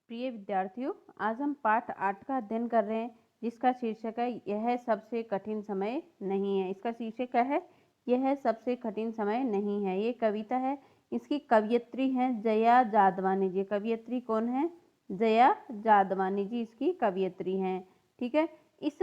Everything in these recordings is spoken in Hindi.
प्रिय विद्यार्थियों, आज हम पाठ 8 का अध्ययन कर रहे हैं, जिसका शीर्षक है यह सबसे कठिन समय नहीं है। इसका शीर्षक क्या है? यह सबसे कठिन समय नहीं है। ये कविता है, इसकी कवयित्री हैं जया जादवानी जी। कवयित्री कौन है? जया जादवानी जी इसकी कवयित्री हैं। ठीक है। इस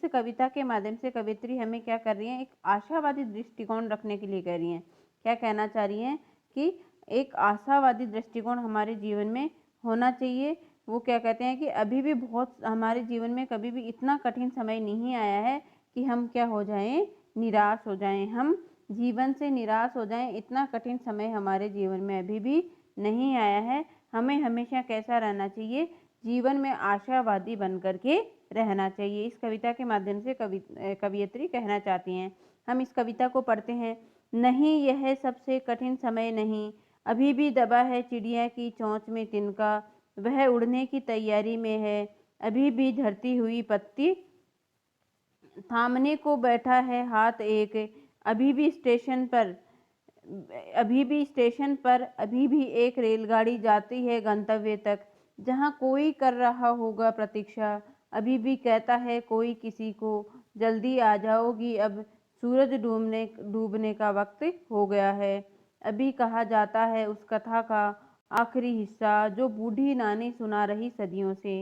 कविता के माध्यम से कवयित्री हमें क्या कर रही है? एक आशावादी दृष्टिकोण रखने के लिए कह रही हैं। क्या कहना चाह रही हैं? कि एक आशावादी दृष्टिकोण हमारे जीवन में होना चाहिए। वो क्या कहते हैं कि अभी भी बहुत हमारे जीवन में कभी भी इतना कठिन समय नहीं आया है कि हम क्या हो जाएं, निराश हो जाएं, हम जीवन से निराश हो जाएं। इतना कठिन समय हमारे जीवन में अभी भी नहीं आया है। हमें हमेशा कैसा रहना चाहिए? जीवन में आशावादी बन करके रहना चाहिए। इस कविता के माध्यम से कवयित्री कहना चाहती हैं। हम इस कविता को पढ़ते हैं। नहीं, यह सबसे कठिन समय नहीं, अभी भी दबा है चिड़िया की चोंच में तिनका, वह उड़ने की तैयारी में है, अभी भी झड़ती हुई पत्ती थामने को बैठा है हाथ एक, अभी भी स्टेशन पर अभी भी एक रेलगाड़ी जाती है गंतव्य तक, जहां कोई कर रहा होगा प्रतीक्षा, अभी भी कहता है कोई किसी को, जल्दी आ जाओगी अब, सूरज डूबने का वक्त हो गया है। अभी कहा जाता है उस कथा का आखिरी हिस्सा जो बूढ़ी नानी सुना रही सदियों से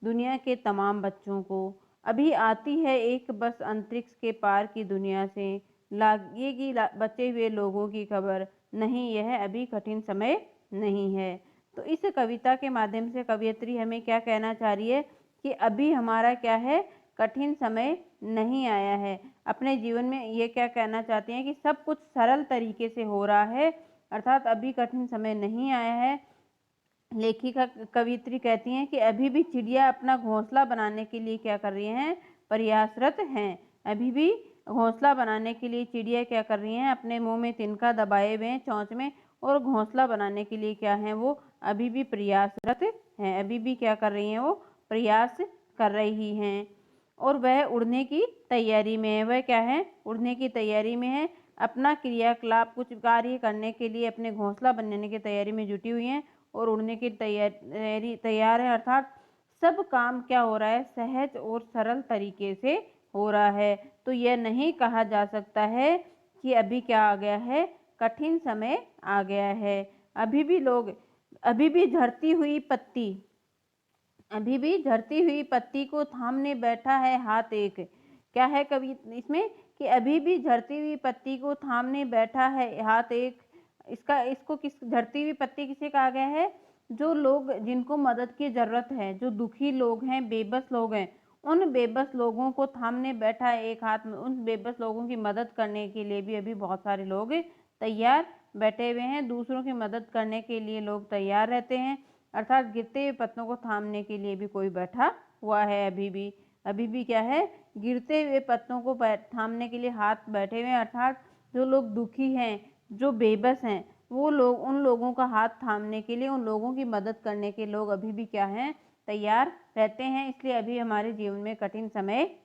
दुनिया के तमाम बच्चों को। अभी आती है एक बस अंतरिक्ष के पार की दुनिया से, लागेगी बचे हुए लोगों की खबर। नहीं, यह अभी कठिन समय नहीं है। तो इस कविता के माध्यम से कवयित्री हमें क्या कहना चाह रही है कि अभी हमारा क्या है? कठिन समय नहीं आया है। अपने जीवन में ये क्या कहना चाहती हैं कि सब कुछ सरल तरीके से हो रहा है, अर्थात अभी कठिन समय नहीं आया है। लेखिका कवयित्री कहती हैं कि अभी भी चिड़िया अपना घोंसला बनाने के लिए क्या कर रही हैं? प्रयासरत हैं। अभी भी घोंसला बनाने के लिए चिड़िया क्या कर रही हैं? अपने मुंह में तिनका दबाए हुए हैं चोंच में, और घोंसला बनाने के लिए क्या है? वो अभी भी प्रयासरत हैं। अभी भी क्या कर रही हैं? वो प्रयास कर रही हैं। और वह उड़ने की तैयारी में है। वह क्या है? उड़ने की तैयारी में है। अपना क्रियाकलाप कुछ कार्य करने के लिए अपने घोंसला बनने की तैयारी में जुटी हुई हैं और उड़ने की तैयार है। अर्थात सब काम क्या हो रहा है? सहज और सरल तरीके से हो रहा है। तो यह नहीं कहा जा सकता है कि अभी क्या आ गया है? कठिन समय आ गया है। अभी भी झड़ती हुई पत्ती को थामने बैठा है हाथ एक। क्या है कवि इसमें? कि अभी भी झड़ती हुई पत्ती को थामने बैठा है हाथ एक। इसको किस झड़ती हुई पत्ती किसे कहा गया है? जो लोग जिनको मदद की जरूरत है, जो दुखी लोग हैं, बेबस लोग हैं, उन बेबस लोगों को थामने बैठा है एक हाथ में। उन बेबस लोगों की मदद करने के लिए भी अभी बहुत सारे लोग तैयार बैठे हुए हैं। दूसरों की मदद करने के लिए लोग तैयार रहते हैं। अर्थात गिरते हुए पत्तों को थामने के लिए भी कोई बैठा हुआ है। अभी भी क्या है? गिरते हुए पत्तों को थामने के लिए हाथ बैठे हुए हैं। अर्थात जो लोग दुखी हैं, जो बेबस हैं, वो लोग उन लोगों का हाथ थामने के लिए, उन लोगों की मदद करने के लोग अभी भी क्या हैं? तैयार रहते हैं। इसलिए अभी हमारे जीवन में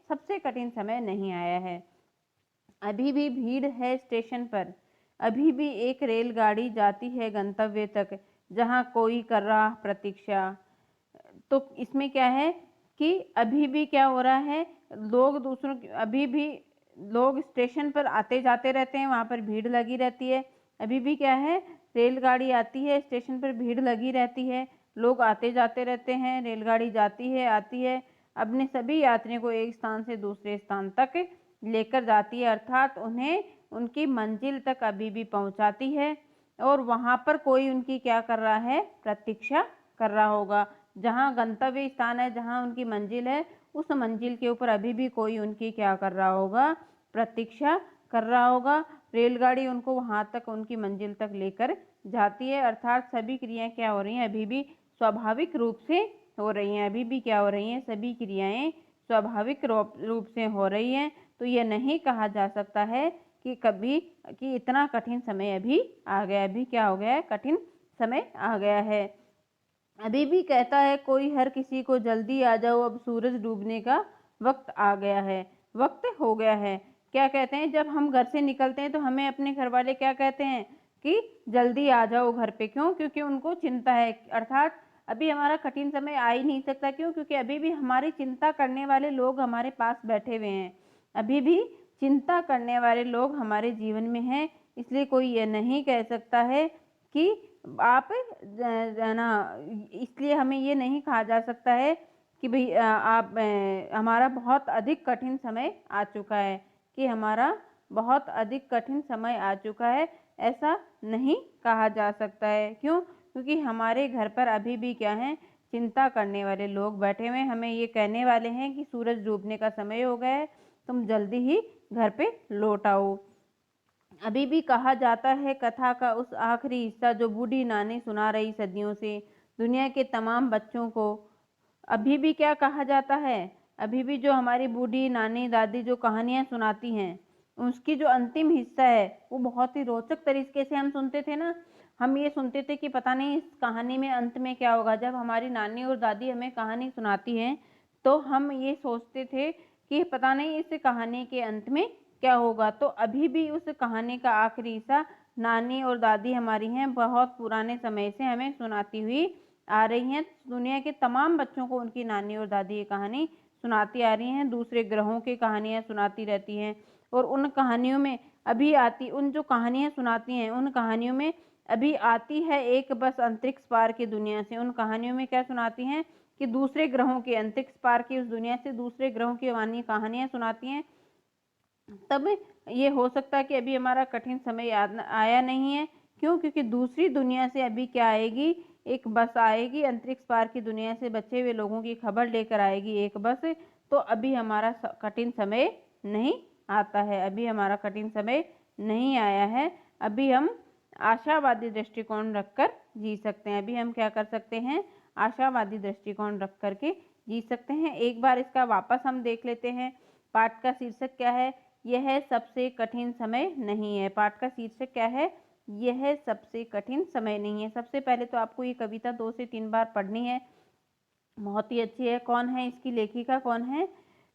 सबसे कठिन समय नहीं आया है। अभी भी भीड़ है स्टेशन पर, अभी भी एक रेलगाड़ी जाती है गंतव्य तक, जहां कोई कर रहा प्रतीक्षा। तो इसमें क्या है कि अभी भी क्या हो रहा है? अभी भी लोग स्टेशन पर आते जाते रहते हैं, वहां पर भीड़ लगी रहती है। अभी भी क्या है? रेलगाड़ी आती है, स्टेशन पर भीड़ लगी रहती है, लोग आते जाते रहते हैं, रेलगाड़ी जाती है आती है, अपने सभी यात्रियों को एक स्थान से दूसरे स्थान तक लेकर जाती है। अर्थात उन्हें उनकी मंजिल तक अभी भी पहुंचाती है। और वहां पर कोई उनकी क्या कर रहा है? प्रतीक्षा कर रहा होगा। जहां गंतव्य स्थान है, जहां उनकी मंजिल है, उस मंजिल के ऊपर अभी भी कोई उनकी क्या कर रहा होगा? प्रतीक्षा कर रहा होगा। रेलगाड़ी उनको वहां तक, उनकी मंजिल तक लेकर जाती है। अर्थात सभी क्रियाएं क्या हो रही हैं? अभी भी स्वाभाविक रूप से हो रही हैं। अभी भी क्या हो रही हैं? सभी क्रियाएं स्वाभाविक रूप से हो रही हैं। तो यह नहीं कहा जा सकता है कि इतना कठिन समय अभी आ गया। अभी क्या हो गया है? कठिन समय आ गया है। अभी भी कहता है कोई हर किसी को, जल्दी आ जाओ अब, सूरज डूबने का वक्त आ गया है, वक्त हो गया है। क्या कहते हैं? जब हम घर से निकलते हैं तो हमें अपने घर वाले क्या कहते हैं? कि जल्दी आ जाओ घर पे। क्यों? क्योंकि उनको चिंता है, अर्थात अभी हमारा कठिन समय आ ही नहीं सकता। क्यों? क्योंकि अभी भी हमारी चिंता करने वाले लोग हमारे पास बैठे हुए हैं, अभी भी चिंता करने वाले लोग हमारे जीवन में हैं। इसलिए कोई ये नहीं कह सकता है कि आप ना, इसलिए हमें ये नहीं कहा जा सकता है कि भाई आप हमारा बहुत अधिक कठिन समय आ चुका है, कि हमारा बहुत अधिक कठिन समय आ चुका है, ऐसा नहीं कहा जा सकता है। क्यों? क्योंकि हमारे घर पर अभी भी क्या है, चिंता करने वाले लोग बैठे हुए हैं, हमें ये कहने वाले हैं कि सूरज डूबने का समय हो गया है, तुम जल्दी ही घर पे लौट आओ। अभी भी कहा जाता है कथा का उस आखिरी हिस्सा जो बूढ़ी नानी सुना रही सदियों से दुनिया के तमाम बच्चों को। अभी भी क्या कहा जाता है, अभी भी जो हमारी बूढ़ी नानी दादी जो कहानियां सुनाती हैं, उसकी जो अंतिम हिस्सा है वो बहुत ही रोचक तरीके से हम सुनते थे ना। हम ये सुनते थे कि पता नहीं इस कहानी में अंत में क्या होगा। जब हमारी नानी और दादी हमें कहानी सुनाती हैं तो हम ये सोचते थे कि पता नहीं इस कहानी के अंत में क्या होगा। तो अभी भी उस कहानी का आखिरी हिस्सा नानी और दादी हमारी हैं, बहुत पुराने समय से हमें सुनाती हुई आ रही हैं। दुनिया के तमाम बच्चों को उनकी नानी और दादी ये कहानी सुनाती आ रही हैं, दूसरे ग्रहों की कहानियां सुनाती रहती हैं। और उन कहानियों में अभी आती, उन जो कहानियां सुनाती हैं उन कहानियों में अभी आती है एक बस अंतरिक्ष पार की दुनिया से। उन कहानियों में क्या सुनाती हैं कि दूसरे ग्रहों के, अंतरिक्ष पार की उस दुनिया से दूसरे ग्रहों की वानी कहानियां सुनाती हैं। तब ये हो सकता है कि अभी हमारा कठिन समय आया नहीं है। क्यों? क्योंकि दूसरी दुनिया से अभी क्या आएगी, एक बस आएगी, अंतरिक्ष पार की दुनिया से बचे हुए लोगों की खबर लेकर आएगी एक बस। तो अभी हमारा कठिन समय नहीं आता है, अभी हमारा कठिन समय नहीं आया है। अभी हम आशावादी दृष्टिकोण रखकर जी सकते हैं। अभी हम क्या कर सकते हैं, आशावादी दृष्टिकोण रख करके जी सकते हैं। एक बार इसका वापस हम देख लेते हैं। पाठ का शीर्षक क्या है, यह सबसे कठिन समय नहीं है। पाठ का शीर्षक क्या है, यह सबसे कठिन समय नहीं है। सबसे पहले तो आपको ये कविता 2 से 3 बार पढ़नी है, बहुत ही अच्छी है। कौन है इसकी लेखिका, कौन है?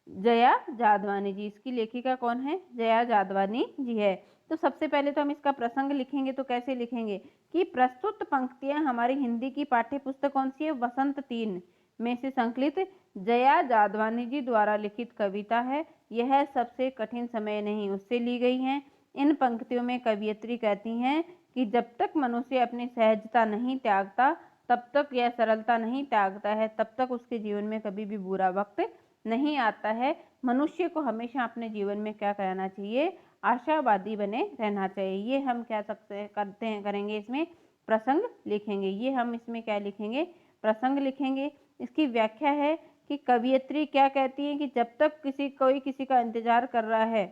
जया जादवानी जी। इसकी लेखिका कौन है? जया जादवानी जी है। तो सबसे पहले तो हम इसका प्रसंग लिखेंगे। तो कैसे लिखेंगे कि प्रस्तुत पंक्तियां हमारी हिंदी की पाठ्य पुस्तक कौन सी है? वसंत 3 में से संकलित जया जादवानी जी द्वारा लिखित कविता है, यह सबसे कठिन समय नहीं, उससे ली गई हैं। इन पंक्तियों में कवियत्री कहती हैं कि जब तक मनुष्य अपनी सहजता नहीं त्यागता, तब तक यह सरलता नहीं त्यागता है, तब तक उसके जीवन में कभी भी बुरा वक्त नहीं आता है। मनुष्य को हमेशा अपने जीवन में क्या करना चाहिए? आशावादी बने रहना चाहिए। ये हम क्या करते हैं, करेंगे इसमें प्रसंग लिखेंगे। ये हम इसमें क्या लिखेंगे? प्रसंग लिखेंगे। इसकी व्याख्या है कि कवियत्री क्या कहती है कि जब तक कोई किसी का इंतजार कर रहा है,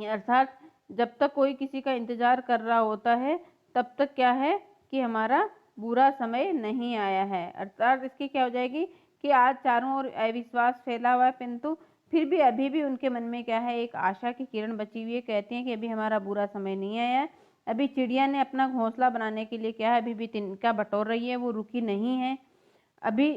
अर्थात जब तक कोई किसी का इंतजार कर रहा होता है तब तक क्या है कि हमारा बुरा समय नहीं आया है। अर्थात इसकी क्या हो जाएगी कि आज चारों ओर अविश्वास फैला हुआ है, किंतु फिर भी अभी भी उनके मन में क्या है, एक आशा की किरण बची हुई है। कहती हैं कि अभी हमारा बुरा समय नहीं आया है। अभी चिड़िया ने अपना घोंसला बनाने के लिए क्या है, अभी भी तिनका बटोर रही है, वो रुकी नहीं है। अभी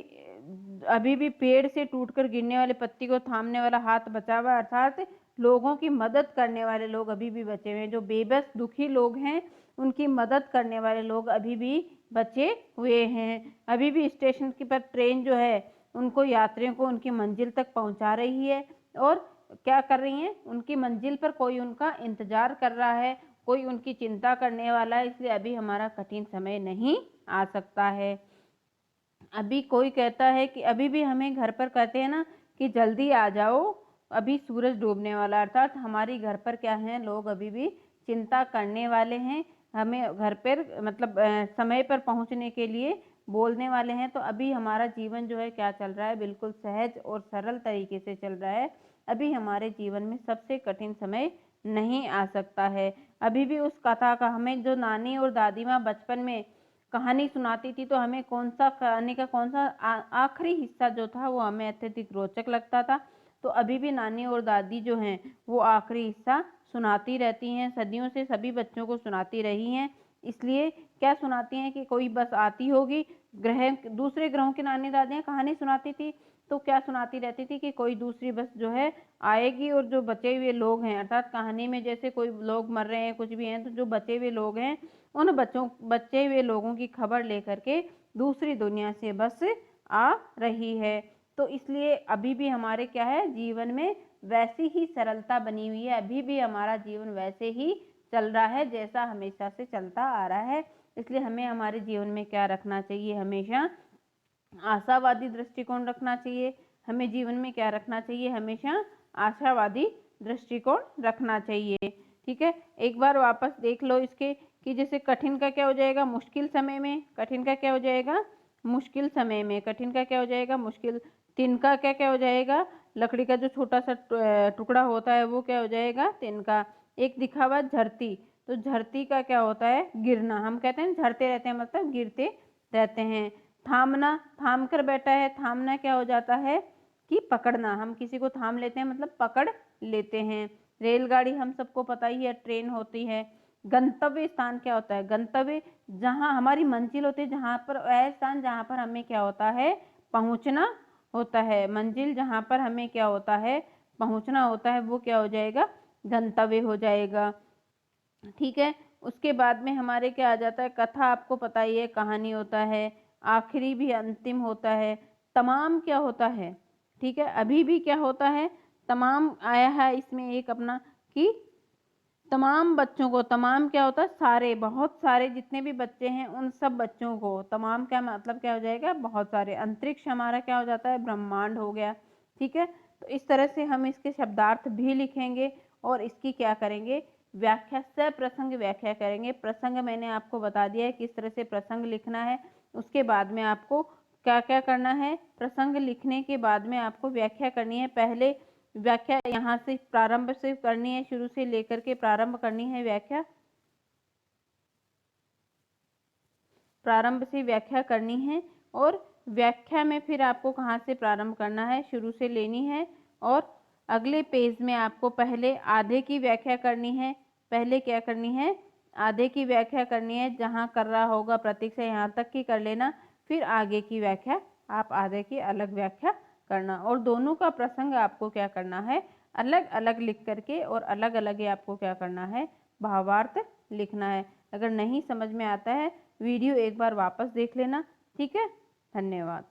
अभी भी पेड़ से टूटकर गिरने वाले पत्ती को थामने वाला हाथ बचा हुआ है। अर्थात लोगों की मदद करने वाले लोग अभी भी बचे हुए हैं। जो बेबस दुखी लोग हैं उनकी मदद करने वाले लोग अभी भी बचे हुए हैं। अभी भी स्टेशन की पर ट्रेन जो है उनको, यात्रियों को उनकी मंजिल तक पहुंचा रही है। और क्या कर रही हैं, उनकी मंजिल पर कोई उनका इंतजार कर रहा है, कोई उनकी चिंता करने वाला है। इसलिए अभी हमारा कठिन समय नहीं आ सकता है। अभी कोई कहता है कि अभी भी हमें घर पर कहते हैं ना कि जल्दी आ जाओ, अभी सूरज डूबने वाला। अर्थात हमारी घर पर क्या है, लोग अभी भी चिंता करने वाले हैं, हमें घर पर मतलब समय पर पहुंचने के लिए बोलने वाले हैं। तो अभी हमारा जीवन जो है क्या चल रहा है, बिल्कुल सहज और सरल तरीके से चल रहा है। अभी हमारे जीवन में सबसे कठिन समय नहीं आ सकता है। अभी भी उस कथा का, हमें जो नानी और दादी माँ बचपन में कहानी सुनाती थी तो हमें कौन सा कहानी का कौन सा आखिरी हिस्सा जो था वो हमें अत्यधिक रोचक लगता था। तो अभी भी नानी और दादी जो हैं वो आखिरी हिस्सा सुनाती रहती हैं, सदियों से सभी बच्चों को सुनाती रही हैं। इसलिए क्या सुनाती हैं कि कोई बस आती होगी, दूसरे ग्रहों की नानी दादियाँ कहानी सुनाती थी, तो क्या सुनाती रहती थी कि कोई दूसरी बस जो है आएगी और जो बचे हुए लोग हैं, अर्थात कहानी में जैसे कोई लोग मर रहे हैं, कुछ भी हैं, तो जो बचे हुए लोग हैं उन बचे हुए लोगों की खबर लेकर के दूसरी दुनिया से बस आ रही है। तो इसलिए अभी भी हमारे क्या है, जीवन में वैसी ही सरलता बनी हुई है, अभी भी हमारा जीवन वैसे ही चल रहा है जैसा हमेशा से चलता आ रहा है। इसलिए हमें हमारे जीवन में क्या रखना चाहिए, हमेशा आशावादी दृष्टिकोण रखना चाहिए। हमें जीवन में क्या रखना चाहिए, हमेशा आशावादी दृष्टिकोण रखना चाहिए। ठीक है, एक बार वापस देख लो इसके कि जैसे कठिन का क्या हो जाएगा, मुश्किल समय में, कठिन का क्या हो जाएगा, मुश्किल समय में, कठिन का क्या हो जाएगा, मुश्किल। तिनका क्या क्या हो जाएगा, लकड़ी का जो छोटा सा टुकड़ा होता है वो क्या हो जाएगा, तिनका। एक दिखा हुआ झरती, तो झरती का क्या होता है, गिरना। हम कहते हैं झरते रहते हैं, मतलब गिरते रहते हैं। थामना, थाम कर बैठा है, थामना क्या हो जाता है कि पकड़ना, हम किसी को थाम लेते हैं मतलब पकड़ लेते हैं। रेलगाड़ी हम सबको पता ही है, ट्रेन होती है। गंतव्य स्थान क्या होता है, गंतव्य जहाँ हमारी मंजिल होती है, जहाँ पर वह स्थान जहाँ पर हमें क्या होता है, पहुँचना होता है। मंजिल जहाँ पर हमें क्या होता है, पहुँचना होता है, वो क्या हो जाएगा, गंतव्य हो जाएगा। ठीक है, उसके बाद में हमारे क्या आ जाता है, कथा आपको पता ही है, कहानी होता है। आखिरी भी अंतिम होता है। तमाम क्या होता है, ठीक है, अभी भी क्या होता है, तमाम आया है इसमें एक अपना कि तमाम बच्चों को, तमाम क्या होता है, सारे, बहुत सारे जितने भी बच्चे हैं उन सब बच्चों को, तमाम क्या मतलब क्या हो जाएगा, बहुत सारे। अंतरिक्ष हमारा क्या हो जाता है, ब्रह्मांड हो गया। ठीक है, तो इस तरह से हम इसके शब्दार्थ भी लिखेंगे और इसकी क्या करेंगे, व्याख्या, सप्रसंग व्याख्या करेंगे। प्रसंग मैंने आपको बता दिया है किस तरह से प्रसंग लिखना है। उसके बाद में आपको क्या क्या करना है, प्रसंग लिखने के बाद में आपको व्याख्या करनी है। पहले व्याख्या यहाँ से प्रारंभ से करनी है, शुरू से लेकर के प्रारंभ करनी है व्याख्या, प्रारंभ से व्याख्या करनी है। और व्याख्या में फिर आपको कहाँ से प्रारंभ करना है, शुरू से लेनी है। और अगले पेज में आपको पहले आधे की व्याख्या करनी है। पहले क्या करनी है, आधे की व्याख्या करनी है, जहाँ कर रहा होगा प्रतीक से यहाँ तक की कर लेना। फिर आगे की व्याख्या आप आधे की अलग व्याख्या करना, और दोनों का प्रसंग आपको क्या करना है, अलग अलग लिख करके, और अलग अलग ही आपको क्या करना है, भावार्थ लिखना है। अगर नहीं समझ में आता है, वीडियो एक बार वापस देख लेना। ठीक है, धन्यवाद।